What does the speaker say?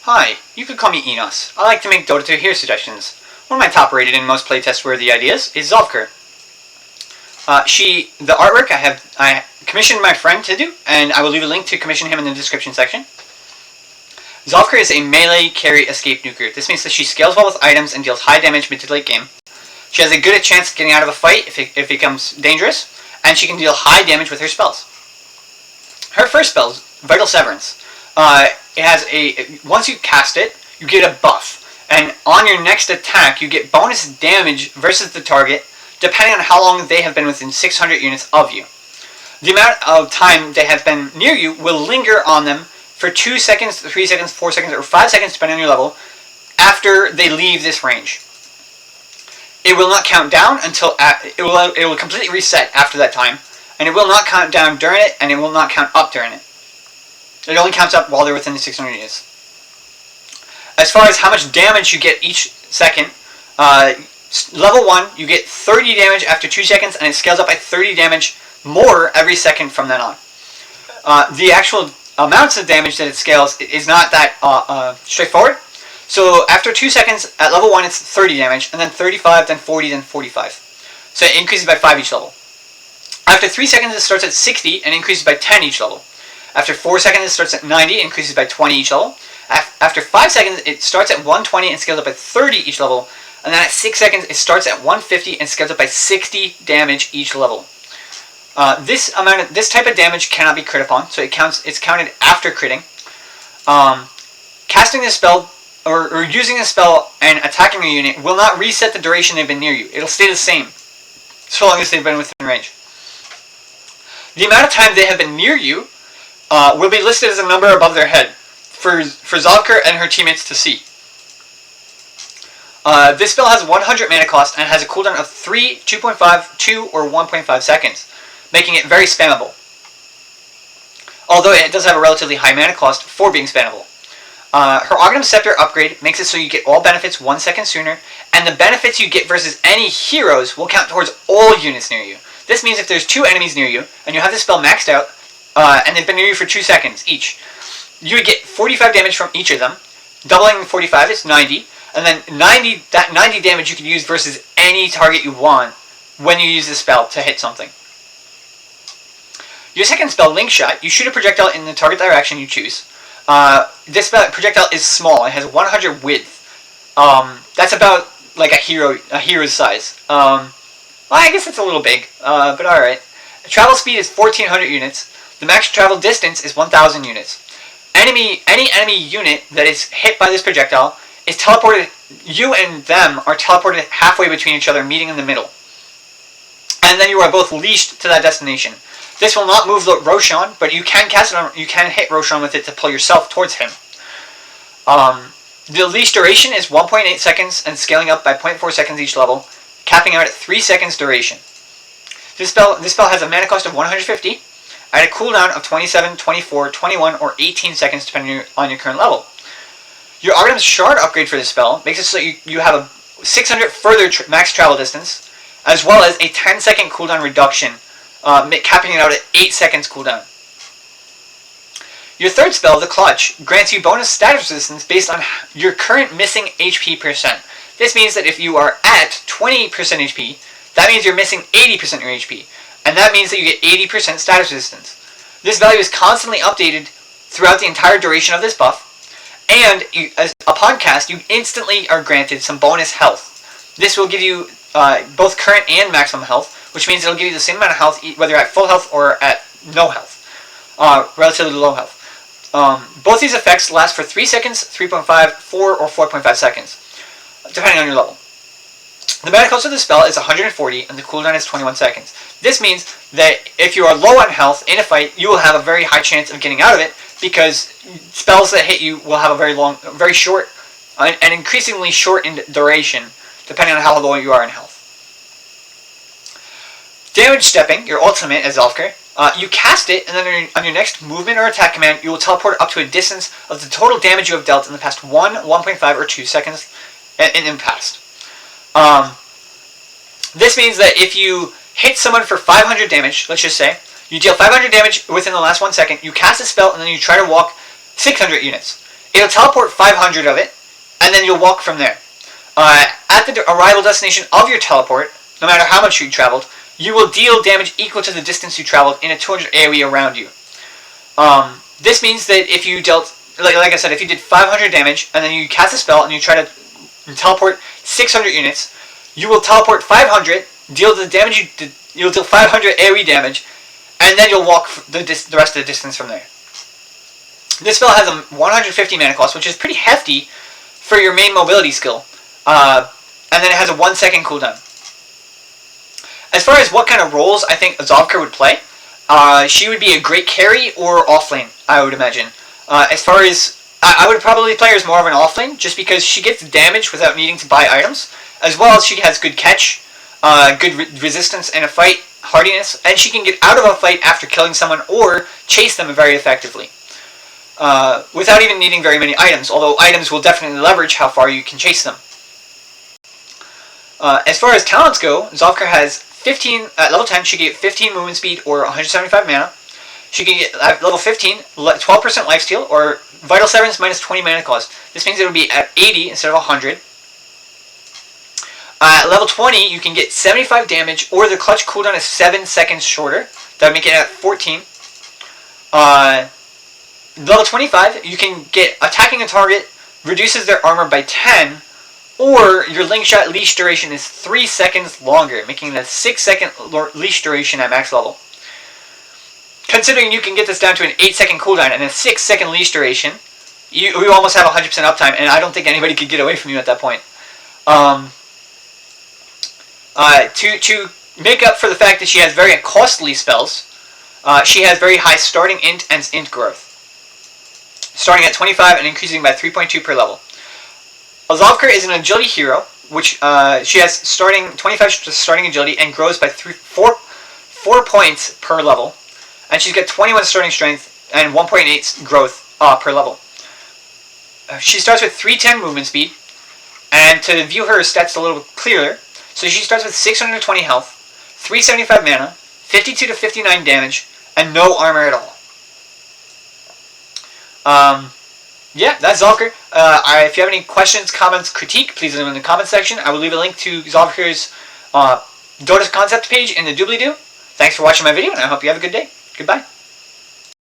Hi, you could call me Enas. I like to make Dota 2 hero suggestions. One of my top rated and most playtest worthy ideas is Zovker. The artwork I commissioned my friend to do, and I will leave a link to commission him in the description section. Zovker is a melee carry escape nuker. This means that she scales well with items and deals high damage mid to late game. She has a good chance of getting out of a fight if it becomes dangerous, and she can deal high damage with her spells. Her first spell is Vital Severance. Once you cast it, you get a buff, and on your next attack, you get bonus damage versus the target, depending on how long they have been within 600 units of you. The amount of time they have been near you will linger on them for 2 seconds, 3 seconds, 4 seconds, or 5 seconds, depending on your level, after they leave this range. It will not count down until it will completely reset after that time, and it will not count down during it, and it will not count up during it. It only counts up while they're within the 600 units. As far as how much damage you get each second, level 1, you get 30 damage after 2 seconds, and it scales up by 30 damage more every second from then on. The actual amounts of damage that it scales is not that straightforward. So after 2 seconds, at level 1 it's 30 damage, and then 35, then 40, then 45. So it increases by 5 each level. After 3 seconds it starts at 60 and increases by 10 each level. After 4 seconds it starts at 90 and increases by 20 each level. After 5 seconds it starts at 120 and scales up by 30 each level. And then at 6 seconds it starts at 150 and scales up by 60 damage each level. This type of damage cannot be crit upon, so it's counted after critting. Casting this spell or using a spell and attacking a unit will not reset the duration they've been near you. It'll stay the same so long as they've been within range. The amount of time they have been near you will be listed as a number above their head for Zovker and her teammates to see. This spell has 100 mana cost and has a cooldown of 3, 2.5, 2, or 1.5 seconds, making it very spammable. Although it does have a relatively high mana cost for being spammable. Her Ogden's Scepter upgrade makes it so you get all benefits 1 second sooner, and the benefits you get versus any heroes will count towards all units near you. This means if there's 2 enemies near you, and you have this spell maxed out, and they've been near you for 2 seconds each, you would get 45 damage from each of them. Doubling 45 is 90, and then 90 damage you can use versus any target you want when you use this spell to hit something. Your second spell, Link Shot, you shoot a projectile in the target direction you choose. This projectile is small. It has 100 width. That's about like a hero's size. Well, I guess it's a little big, but alright. Travel speed is 1400 units. The max travel distance is 1000 units. Any enemy unit that is hit by this projectile is teleported. You and them are teleported halfway between each other, meeting in the middle. And then you are both leashed to that destination. This will not move Roshan, but you can cast it on. You can hit Roshan with it to pull yourself towards him. The leash duration is 1.8 seconds and scaling up by 0.4 seconds each level, capping out at 3 seconds duration. This spell has a mana cost of 150, and a cooldown of 27, 24, 21, or 18 seconds depending on your current level. Your Artem's Shard upgrade for this spell makes it so that you have a 600 further max travel distance, as well as a 10-second cooldown reduction, capping it out at 8 seconds cooldown. Your third spell, the Clutch, grants you bonus status resistance based on your current missing HP percent. This means that if you are at 20% HP, that means you're missing 80% of your HP, and that means that you get 80% status resistance. This value is constantly updated throughout the entire duration of this buff, and upon cast, you instantly are granted some bonus health. This will give you both current and maximum health, which means it'll give you the same amount of health whether you're at full health or at no health, relatively low health. Both these effects last for 3 seconds, 3.5, 4, or 4.5 seconds, depending on your level. The mana cost of the spell is 140, and the cooldown is 21 seconds. This means that if you are low on health in a fight, you will have a very high chance of getting out of it, because spells that hit you will have a very short, and increasingly short in duration, depending on how low you are in health. Damage Stepping, your ultimate as Zovker, you cast it, and then on your next movement or attack command, you will teleport up to a distance of the total damage you have dealt in the past 1, 1.5, or 2 seconds in the past. This means that if you hit someone for 500 damage, let's just say, you deal 500 damage within the last 1 second, you cast a spell, and then you try to walk 600 units. It'll teleport 500 of it, and then you'll walk from there. At the arrival destination of your teleport, no matter how much you traveled, you will deal damage equal to the distance you traveled in a 200 AoE around you. This means that if you dealt, like I said, if you did 500 damage, and then you cast a spell, and you try to teleport 600 units, you will teleport 500, deal the damage you did, you'll deal 500 AoE damage, and then you'll walk the rest of the distance from there. This spell has a 150 mana cost, which is pretty hefty for your main mobility skill. And then it has a 1 second cooldown. As far as what kind of roles I think Zovker would play, she would be a great carry or offlane, I would imagine. As far as, I would probably play her as more of an offlane, just because she gets damage without needing to buy items, as well as she has good catch, good resistance in a fight, hardiness, and she can get out of a fight after killing someone or chase them very effectively. Without even needing very many items, although items will definitely leverage how far you can chase them. As far as talents go, Zovker has 15, at level 10, she can get 15 movement speed or 175 mana. She can get, at level 15, 12% lifesteal or Vital Severance minus 20 mana cost. This means it would be at 80 instead of 100. At level 20, you can get 75 damage or the clutch cooldown is 7 seconds shorter. That would make it at 14. Level 25, you can get attacking a target, reduces their armor by 10, or your link shot leash duration is 3 seconds longer, making it a 6 second leash duration at max level. Considering you can get this down to an 8 second cooldown and a 6 second leash duration, you almost have 100% uptime, and I don't think anybody could get away from you at that point. To make up for the fact that she has very costly spells, she has very high starting int and int growth. Starting at 25 and increasing by 3.2 per level. Zovker is an agility hero, which she has starting 25 starting agility and grows by 4 points per level. And she's got 21 starting strength and 1.8 growth per level. She starts with 310 movement speed, and to view her stats a little clearer, so she starts with 620 health, 375 mana, 52 to 59 damage, and no armor at all. Yeah, that's Zovker. If you have any questions, comments, critique, please leave them in the comment section. I will leave a link to Zovker's Dota concept page in the doobly-doo. Thanks for watching my video, and I hope you have a good day. Goodbye.